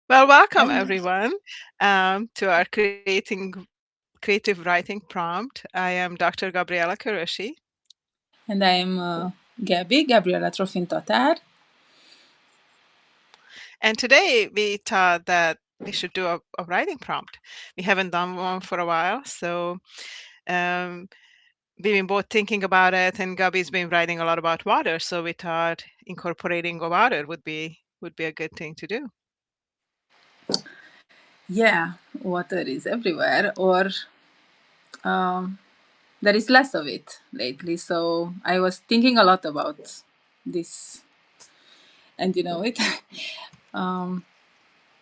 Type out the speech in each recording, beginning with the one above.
Well, welcome And everyone to our creative writing prompt. I am Dr. Gabriella Kőrösi, I am Gabriella Trofin-Tatár. and today we thought that we should do a writing prompt. We haven't done one for a while, so um, we've been both thinking about it, and Gabi's been writing a lot about water, so we thought incorporating water would be a good thing to do. Yeah, water is everywhere, or um, there is less of it lately. So I was thinking a lot about this, and you know it. um,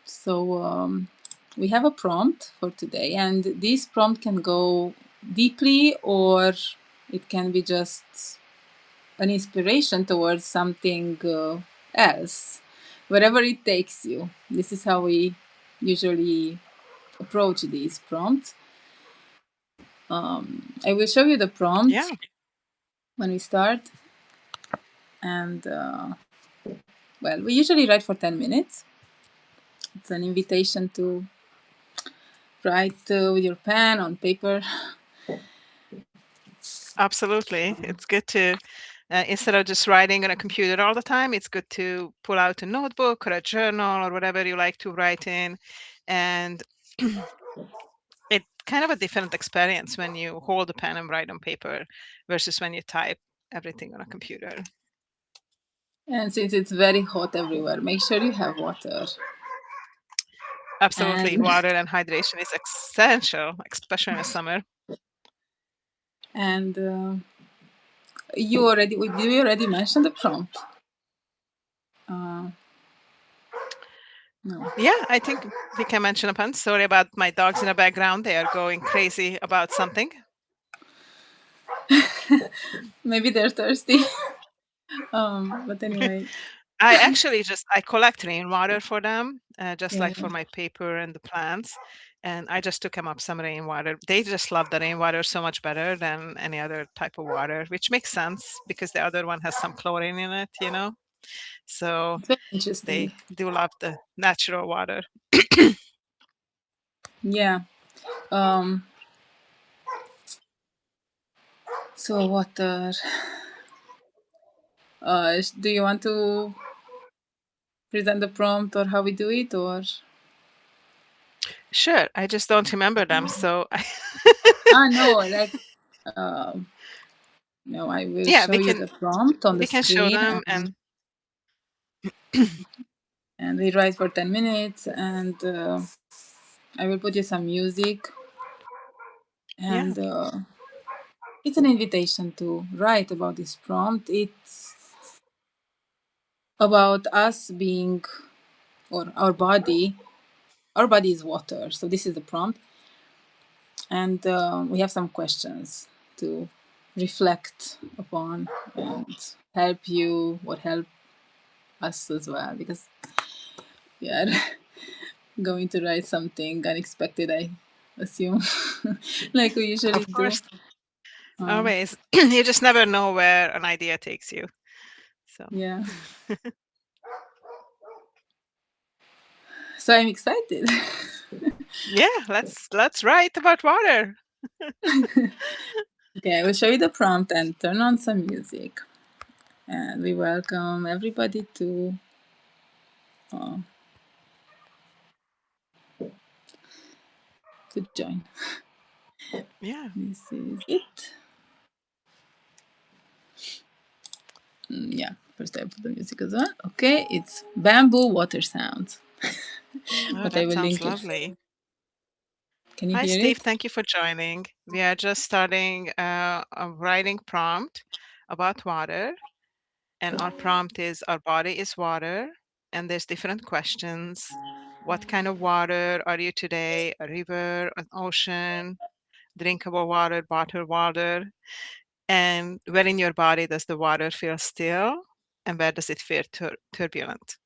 so we have a prompt for today, and this prompt can go deeply, or it can be just an inspiration towards something else, wherever it takes you. This is how we usually approach these prompts. I will show you the Yeah, prompt when we start, and well, we usually write for 10 minutes. It's an invitation to write with your pen on paper. absolutely. It's good to instead of just writing on a computer all the time, it's good to pull out a notebook or a journal or whatever you like to write in. And it's kind of a different experience when you hold a pen and write on paper versus when you type everything on a computer. And since it's very hot everywhere, make sure you have water. Absolutely, And water and hydration is essential, especially in the summer. and you already mentioned the prompt? Uh, no. Yeah, I think we can mention upon. Sorry about my dogs in the background. They are going crazy about something. Maybe they're thirsty. But anyway, I actually I collect rainwater for them, just yeah. like for my paper and the plants. And I just took them up some rainwater. They just love the rainwater so much better than any other type of water, which makes sense because the other one has some chlorine in it. So It's very interesting. they do love the natural water. Yeah. Um. So what? Do you want to present the prompt or how we do it, or? Sure, I just don't remember them. So Ah, no. Like, um. No, I will yeah, show you the prompt on the we can show screen, them and and we write for 10 minutes, and I will put you some music, yeah. and it's an invitation to write about this prompt. It's about us being, or our body. Our body is water, so this is the prompt, and we have some questions to reflect upon and help you or help us as well, because we are going to write something unexpected, I assume, like we usually Of do. course, Um, always. You just never know where an idea takes you. So yeah, so I'm excited. yeah, let's write about water. Okay, I will show you the prompt and turn on some music, and we welcome everybody uh, to join. Yeah. This is it. Yeah, first I put the music as well. Okay, it's bamboo water sounds, Oh, but I that will sounds link it. lovely. Can you Hi, hear Steve. it? Thank you for joining. We are just starting a writing prompt about water, and our prompt is our body is water, and there's different questions. What kind of water are you today? A river, an ocean, drinkable water, bottled water? And where in your body does the water feel still, and where does it feel turbulent?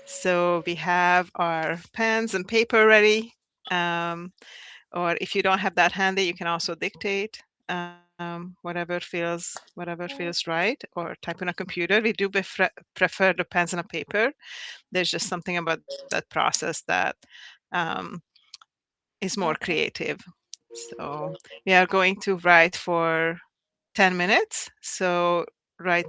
So we have our pens and paper ready. Or if you don't have that handy, you can also dictate. whatever feels right, or type on a computer. We do prefer the pens and a paper. There's just something about that process that is more creative. So we are going to write for 10 minutes. So write,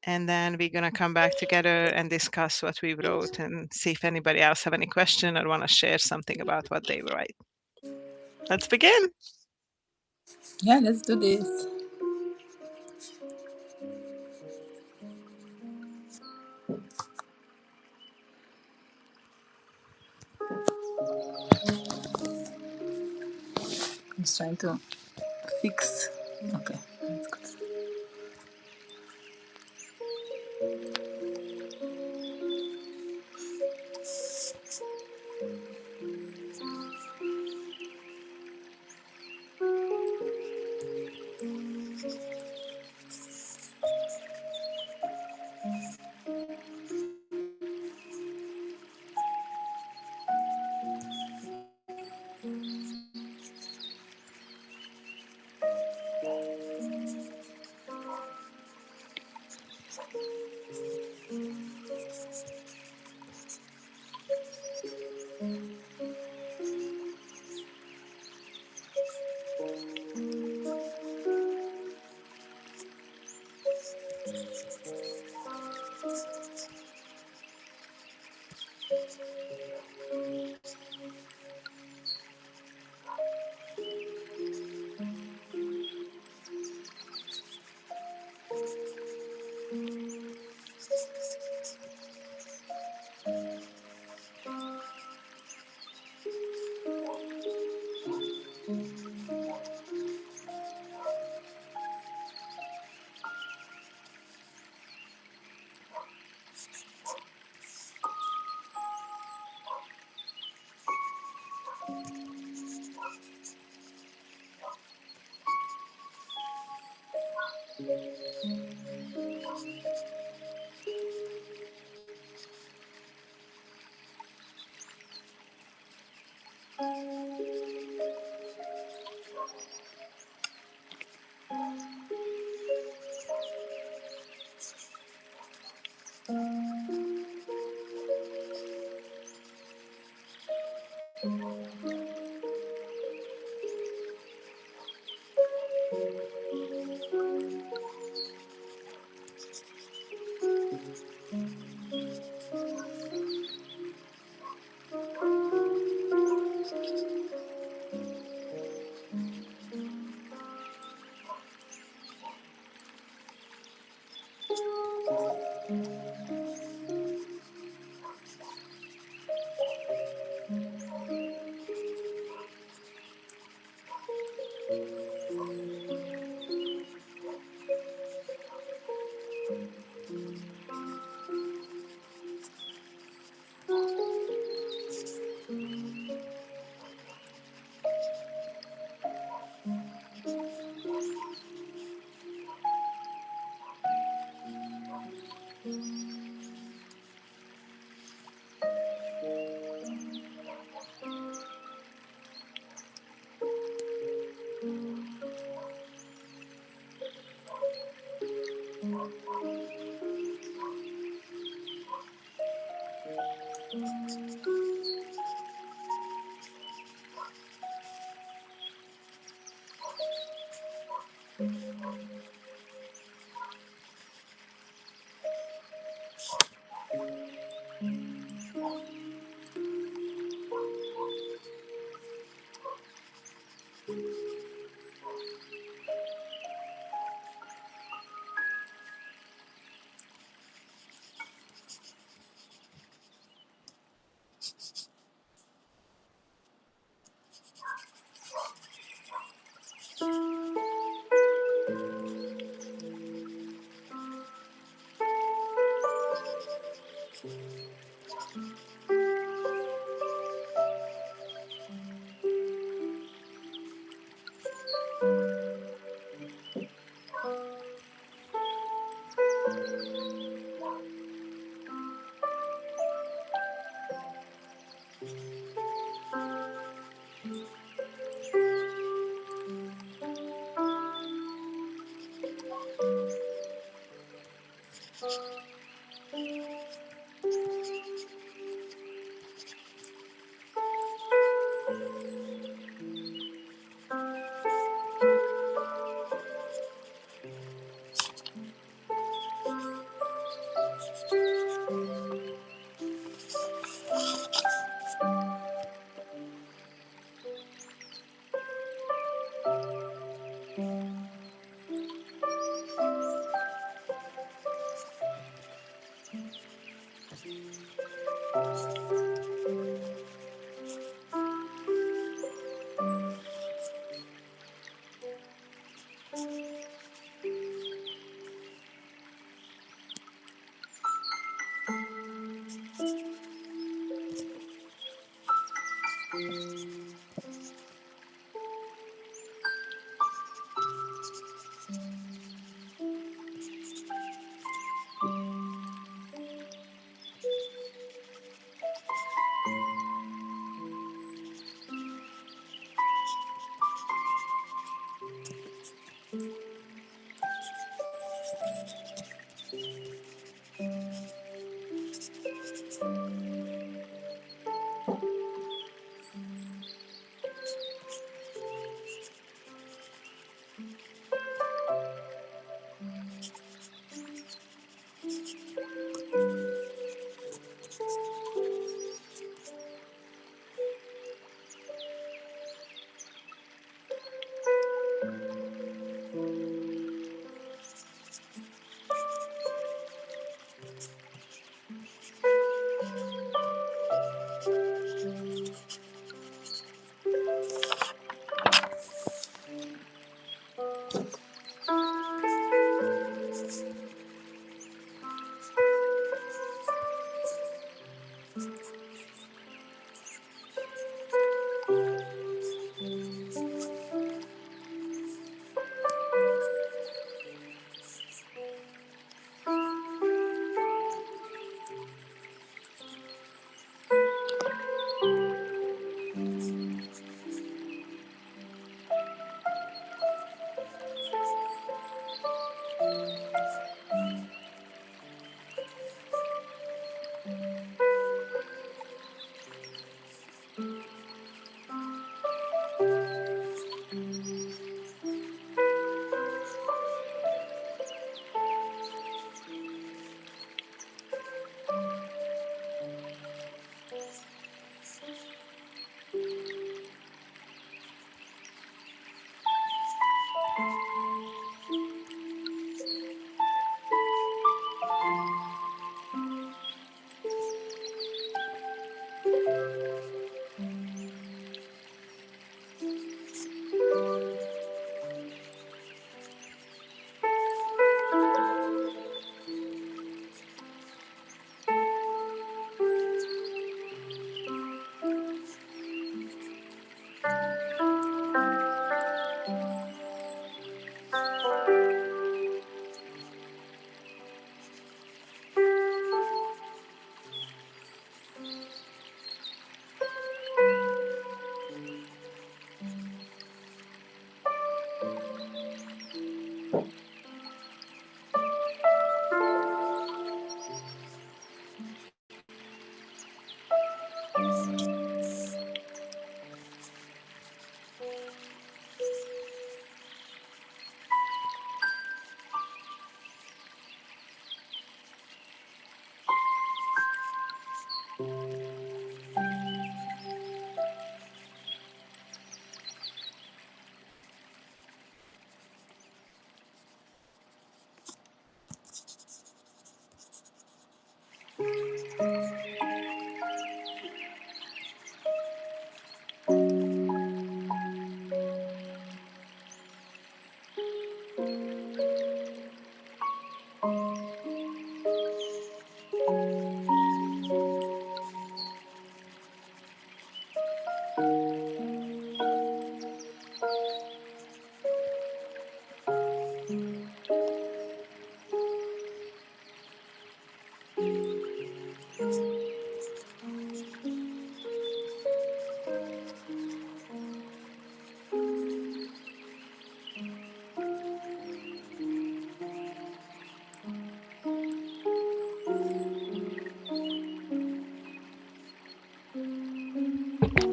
and then we're gonna come back together and discuss what we wrote and see if anybody else have any question or want to share something about what they write. Let's begin. Yeah, let's do this. I'm just trying to fix. Okay, that's good.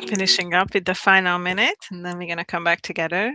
Finishing up with the final minute, and then we're gonna come back together.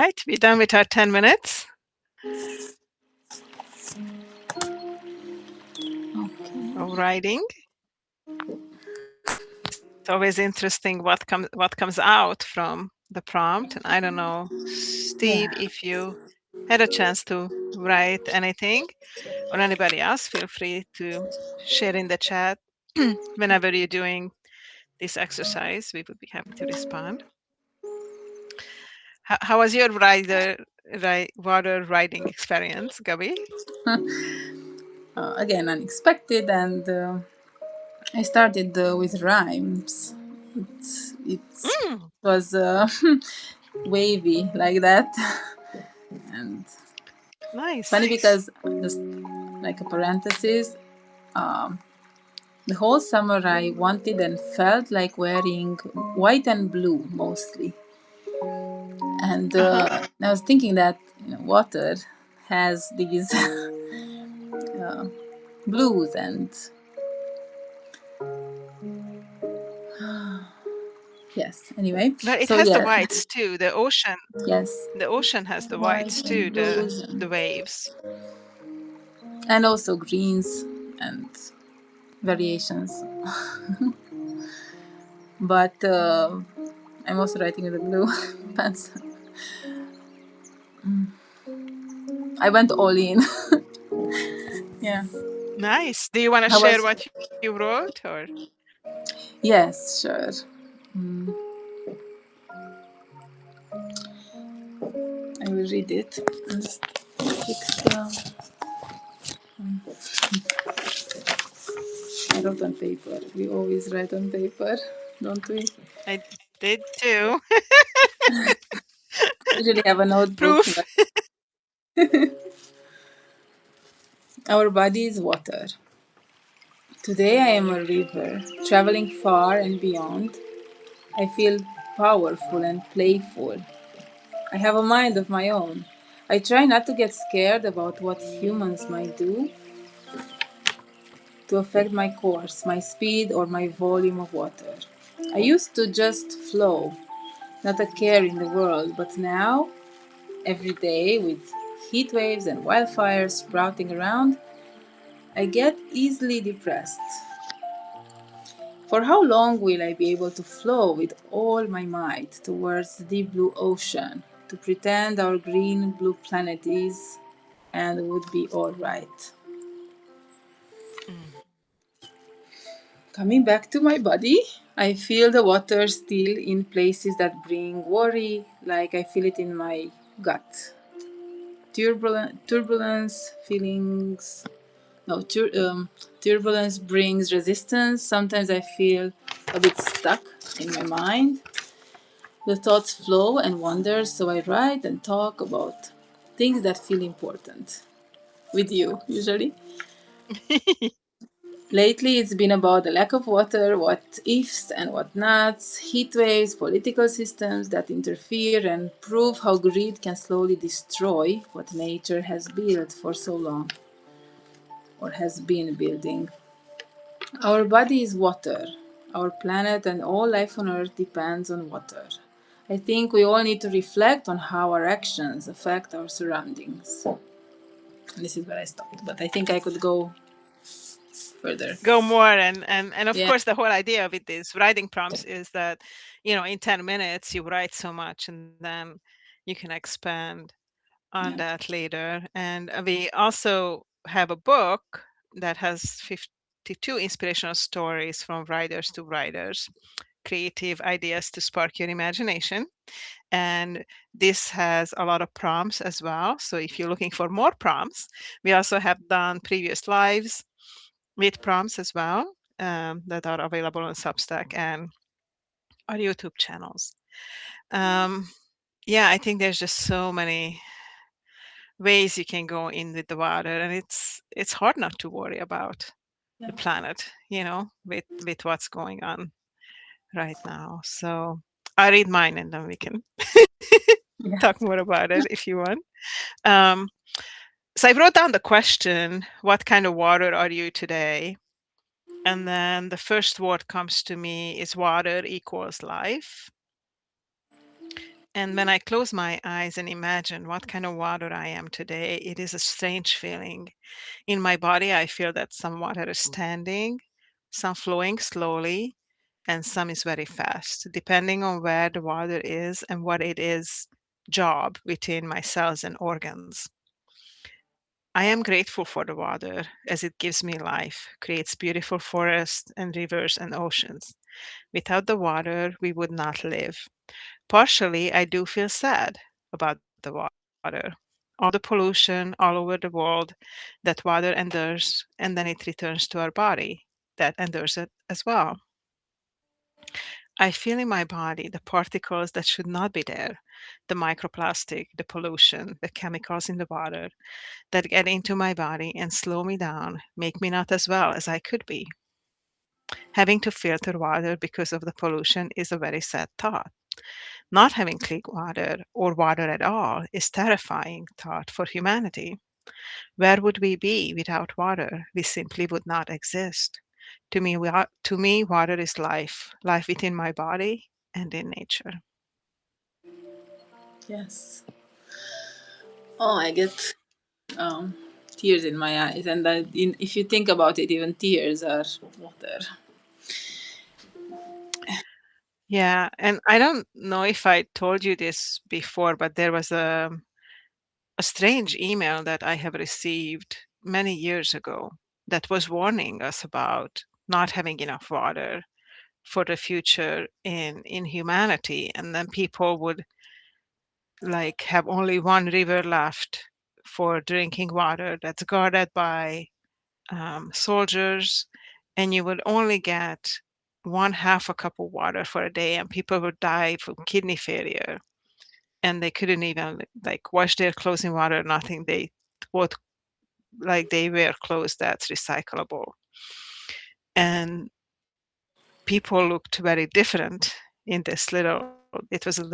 right, we're done with our 10 minutes Okay. of writing. It's always interesting what comes out from the prompt. And I don't know, Steve, Yeah. if you had a chance to write anything, or anybody else, feel free to share in the chat whenever you're doing this exercise. We would be happy to respond. How was your water riding experience, Gabi? Again, unexpected, and I started with rhymes. It Mm, was wavy like that, and it's funny nice. because just like a parenthesis, um, the whole summer I wanted and felt like wearing white and blue mostly, and Uh-huh. I was thinking that water has these blues and yes. Anyway, But it so has the yeah, whites too. yes, The ocean has the white whites too, and blues, the waves. and also greens and variations. But I'm also writing with a blue pencil. I went all in. Yeah. Nice. Do you want to How share was? what you wrote, or? Yes, sure. Mm, I will read it. Just fix the. I wrote on paper. We always write on paper, don't we? I did too. Usually have a notebook. Proof. But our body is water. Today I am a river, traveling far and beyond. I feel powerful and playful. I have a mind of my own. I try not to get scared about what humans might do to affect my course, my speed, or my volume of water. I used to just flow, not a care in the world, but now, every day, with heat waves and wildfires sprouting around, I get easily depressed. For how long will I be able to flow with all my might towards the deep blue ocean to pretend our green blue planet is and would be all right? Mm. Coming back to my body, I feel the water still in places that bring worry, like I feel it in my gut. Turbulence feelings. No, turbulence brings resistance. Sometimes I feel a bit stuck in my mind. The thoughts flow and wander, so I write and talk about things that feel important with you, usually. Lately, it's been about the lack of water, what ifs and what nots, heat waves, political systems that interfere and prove how greed can slowly destroy what nature has built for so long, or has been building. Our body is water. Our planet and all life on Earth depends on water. I think we all need to reflect on how our actions affect our surroundings. And this is where I stopped, but I think I could go further. Go more, and of Yeah, course the whole idea with these writing prompts is that, in 10 minutes you write so much, and then you can expand on yeah, that later. And we also have a book that has 52 inspirational stories from writers to writers, creative ideas to spark your imagination. And this has a lot of prompts as well. So if you're looking for more prompts, we also have done previous lives with prompts as well, that are available on Substack and our YouTube channels. Um, yeah, I think there's just so many ways you can go in with the water, and it's hard not to worry about the yeah. planet, with what's going on right now. So I read mine, and then we can Yeah. talk more about it if you want. Um, so I wrote down the question, what kind of water are you today? And then the first word comes to me is water equals life. And when I close my eyes and imagine what kind of water I am today, it is a strange feeling. In my body, I feel that some water is standing, some flowing slowly, and some is very fast, depending on where the water is and what it is job within my cells and organs. I am grateful for the water as it gives me life, creates beautiful forests and rivers and oceans. Without the water, we would not live. Partially, I do feel sad about the water. All the pollution all over the world that water endures, and then it returns to our body that endures it as well. I feel in my body the particles that should not be there, the microplastic, the pollution, the chemicals in the water that get into my body and slow me down, make me not as well as I could be. Having to filter water because of the pollution is a very sad thought. Not having clean water or water at all is terrifying thought for humanity. Where would we be without water? We simply would not exist. To me, water is life, life within my body and in nature. Yes. Oh, I get um, tears in my eyes, and if you think about it, even tears are water. Yeah, and I don't know if I told you this before, but there was a strange email that I have received many years ago that was warning us about not having enough water for the future in humanity, and then people would like have only one river left for drinking water that's guarded by soldiers, and you would only get one half a cup of water for a day, and people would die from kidney failure, and they couldn't even like wash their clothes in water, nothing. They would like they wear clothes that's recyclable, and people looked very different in this little. It was a little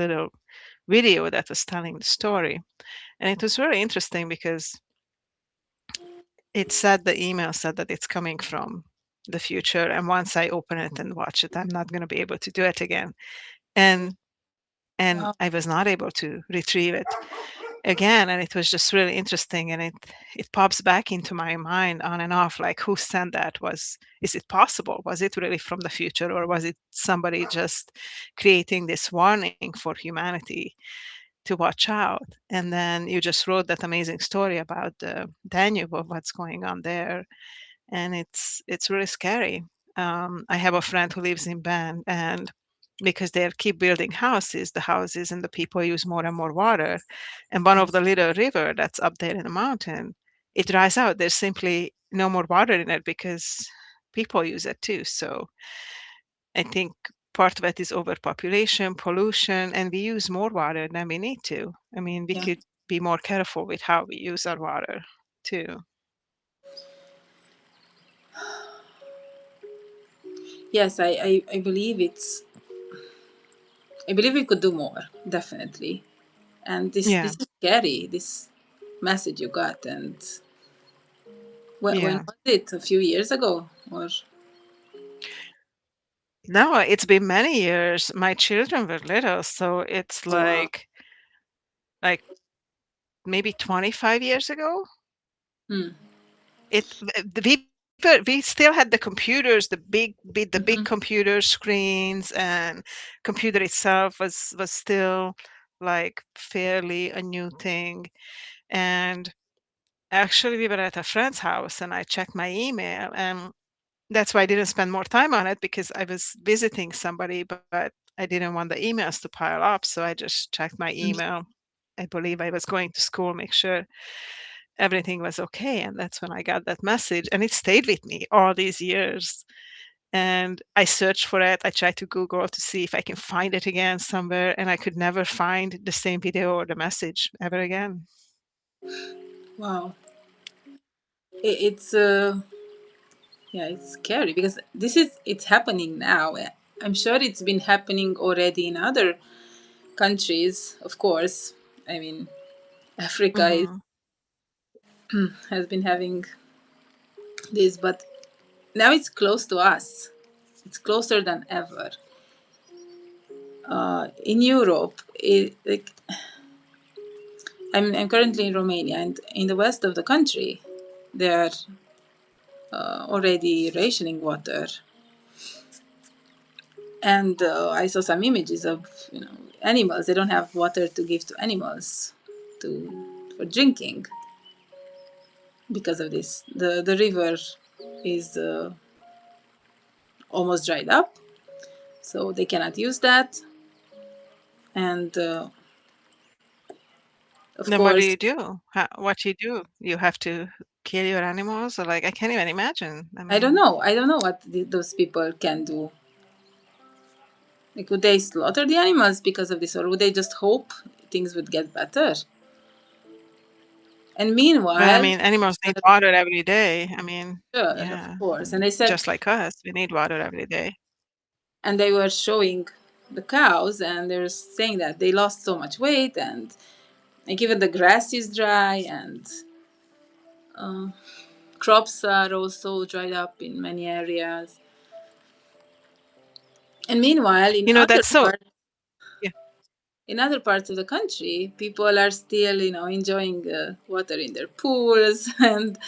video that was telling the story, and it was really interesting because the email said that it's coming from the future, and once I open it and watch it, I'm not going to be able to do it again. And I was Wow. not able to retrieve it again, and it was just really interesting, and it pops back into my mind on and off, like who sent that? Was Is it possible? Was it really from the future, or was it somebody just creating this warning for humanity to watch out? And then you just wrote that amazing story about the Danube of what's going on there, and it's really scary. I have a friend who lives in Bend, and because they keep building houses, the houses and the people use more and more water, and one of the little river that's up there in the mountain, it dries out. There's simply no more water in it because people use it too. So I think part of it is overpopulation, pollution, and we use more water than we need to. I mean, we Yeah. could be more careful with how we use our water too. Yes, I believe it's. I believe we could do more, definitely. And this Yeah, is scary. This message you got, and when yeah. was it? A few years ago, or No, it's been many years. My children were little, so it's oh wow. like maybe 25 years ago. Hmm. We still had the computers, the big Mm-hmm. computer screens, and computer itself was still like fairly a new thing. And actually, we were at a friend's house, and I checked my email, and that's why I didn't spend more time on it because I was visiting somebody, but I didn't want the emails to pile up, so I just checked my email. I believe I was going to school, make sure everything was okay, and that's when I got that message, and it stayed with me all these years. And I searched for it. I tried to Google to see if I can find it again somewhere, and I could never find the same video or the message ever again. Wow. It's yeah, it's scary because it's happening now. I'm sure it's been happening already in other countries, of course. I mean, Africa Mhm. has been having this, but now it's close to us. It's closer than ever. In Europe, I'm currently in Romania, and in the west of the country, they are already rationing water. And I saw some images of animals. They don't have water to give to animals for drinking because of this. The river is almost dried up, so they cannot use that. And of Then what do course, you do? What you do? You have to kill your animals? Or like, I can't even imagine. I I don't mean, know. I don't know what those people can do. Like, would they slaughter the animals because of this, or would they just hope things would get better? And well, I meanwhile, mean, animals need uh, water every day. I mean, sure, of yeah, course. And they said, just like us, we need water every day. and they were showing the cows, and they were saying that they lost so much weight, and like even the grass is dry, and uh, crops are also dried up in many areas. And meanwhile, You know, that's so, yeah, in other parts of the country, people are still, enjoying water in their pools and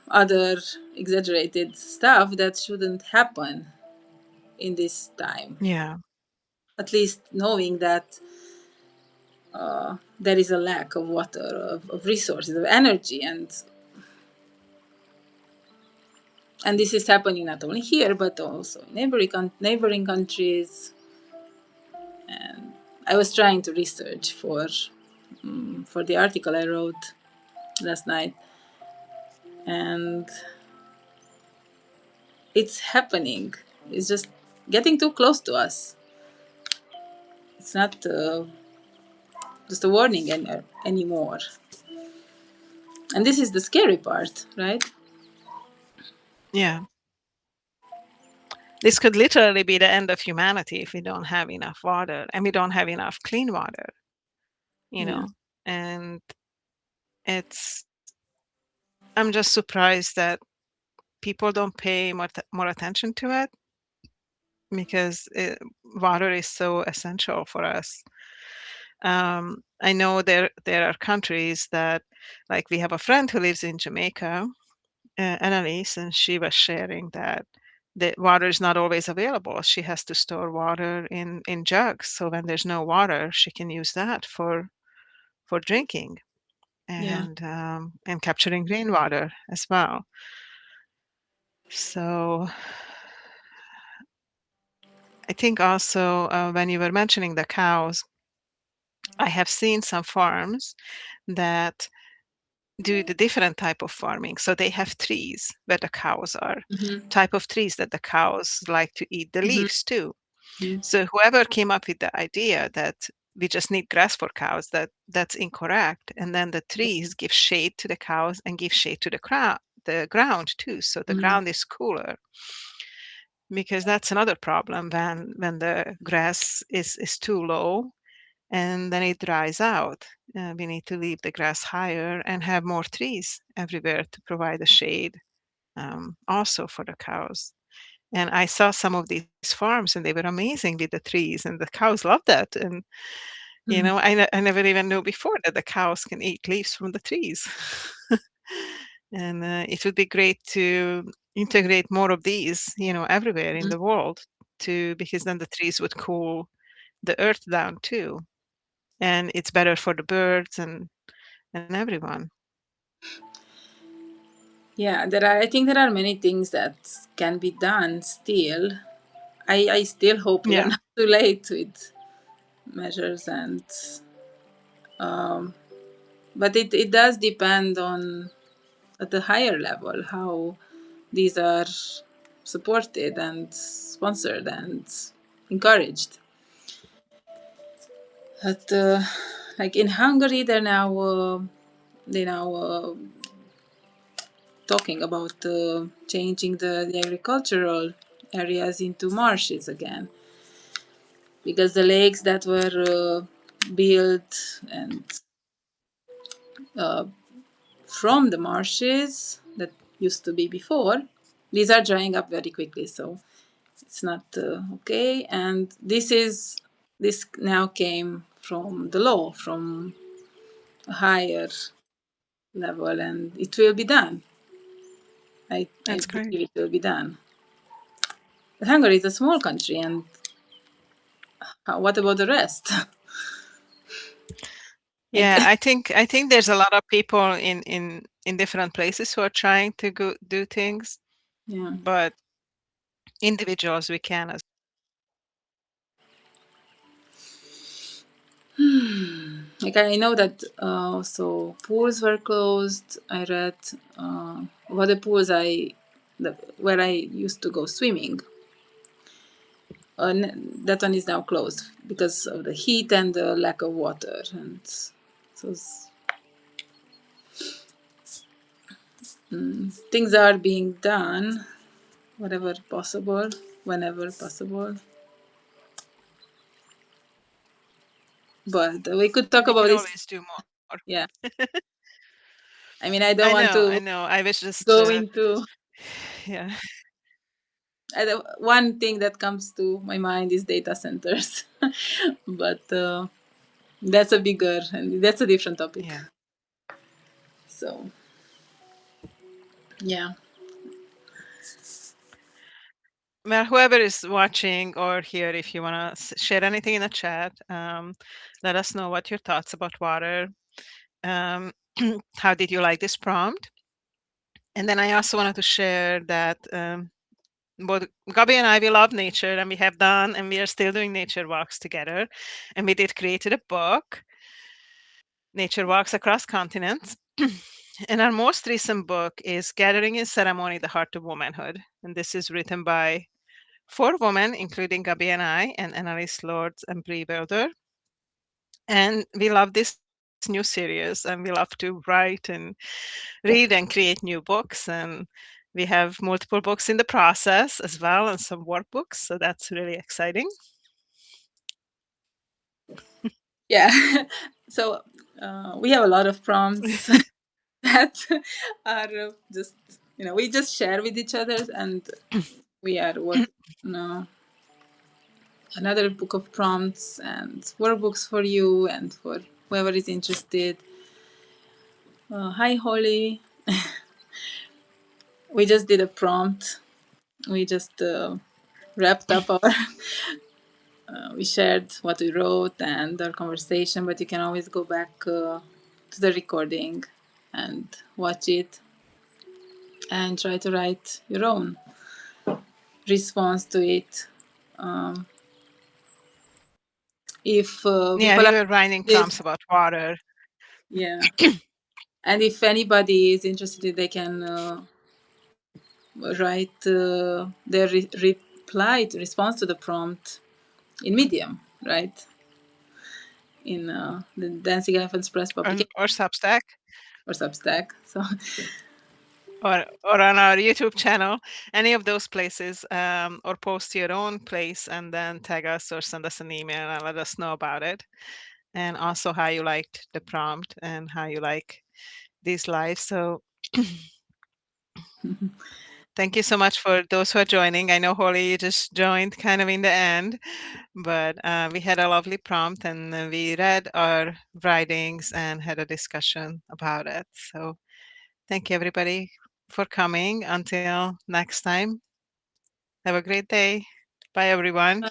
other exaggerated stuff that shouldn't happen in this time. yeah, At least knowing that there is a lack of water, of resources, of energy, and this is happening not only here but also in neighboring countries. And I was trying to research for the article I wrote last night, and it's happening. It's just getting too close to us. It's not just a warning anymore. And this is the scary part, right? yeah. This could literally be the end of humanity if we don't have enough water and we don't have enough clean water, you Yeah. know. And it's, I'm just surprised that people don't pay more attention to it because water is so essential for us. I know there are countries that, like we have a friend who lives in Jamaica, Annalise, and she was sharing that the water is not always available. She has to store water in jugs, so when there's no water, she can use that for drinking Yeah. and capturing rainwater as well. So I think also when you were mentioning the cows, I have seen some farms that do the different type of farming. So they have trees where the cows are, Mm-hmm. type of trees that the cows like to eat the Mm-hmm. leaves too. So whoever came up with the idea that we just need grass for cows, that's incorrect. And then the trees give shade to the cows and give shade to the ground too. So the Mm-hmm. ground is cooler because that's another problem when the grass is too low and then it dries out. We need to leave the grass higher and have more trees everywhere to provide the shade, also for the cows. And I saw some of these farms, and they were amazing with the trees, and the cows love that. And I never even knew before that the cows can eat leaves from the trees. And it would be great to integrate more of these, everywhere in the world, to because then the trees would cool the earth down too, and it's better for the birds and everyone. Yeah, I think there are many things that can be done still. I still hope we are Yeah, not too late with measures, and but it does depend on at the higher level how these are supported and sponsored and encouraged. But like in Hungary, they now talking about changing the agricultural areas into marshes again, because the lakes that were built and uh, from the marshes that used to be before, these are drying up very quickly. So it's not okay. And this now came from the law, from a higher level, and it will be done. I That's great. believe it will be done. But Hungary is a small country, and what about the rest? I, Yeah, I think there's a lot of people in different places who are trying to go do things, yeah. but individuals we can as Like I know that so pools were closed. I read what the pools where I used to go swimming. That one is now closed because of the heat and the lack of water, and so things are being done, whatever possible, whenever possible. But we could talk we about can this. always do more. Yeah, I mean, I I don't want know, I to know. I was just go into. yeah. One thing that comes to my mind is data centers, but that's a bigger and that's a different topic. Yeah. So yeah, Well, whoever is watching or here, if you want to share anything in the chat, let us know what your thoughts about water. Um, how did you like this prompt? And then I also wanted to share that both Gabi and I, we love nature, and we have done, and we are still doing nature walks together. And we did created a book, Nature Walks Across Continents. And our most recent book is Gathering in Ceremony, The Heart of Womanhood. And this is written by 4 women, including Gabi and I, and Annalise Lords and Brie Wilder. And we love this new series, and we love to write and read and create new books. And we have multiple books in the process as well, and some workbooks. So that's really exciting. yeah. So we have a lot of prompts that are just we just share with each other, and we are working on another book of prompts and workbooks for you and for whoever is interested. Hi Holly, we just did a prompt. We just wrapped up our we shared what we wrote and our conversation, but you can always go back to the recording and watch it and try to write your own response to it. Um, if Yeah, people we are were writing interested, prompts about water. yeah, and if anybody is interested, they can write their reply to response to the prompt in Medium, right? In the Dancing Elephants Press publication Or Substack, or Substack. So or on our YouTube channel, any of those places, or post your own place and then tag us or send us an email and let us know about it. And also how you liked the prompt and how you like these lives. So thank you so much for those who are joining. I know Holly, you just joined kind of in the end, but we had a lovely prompt, and we read our writings and had a discussion about it. So thank you everybody for coming. Until next time, have a great day. Bye everyone.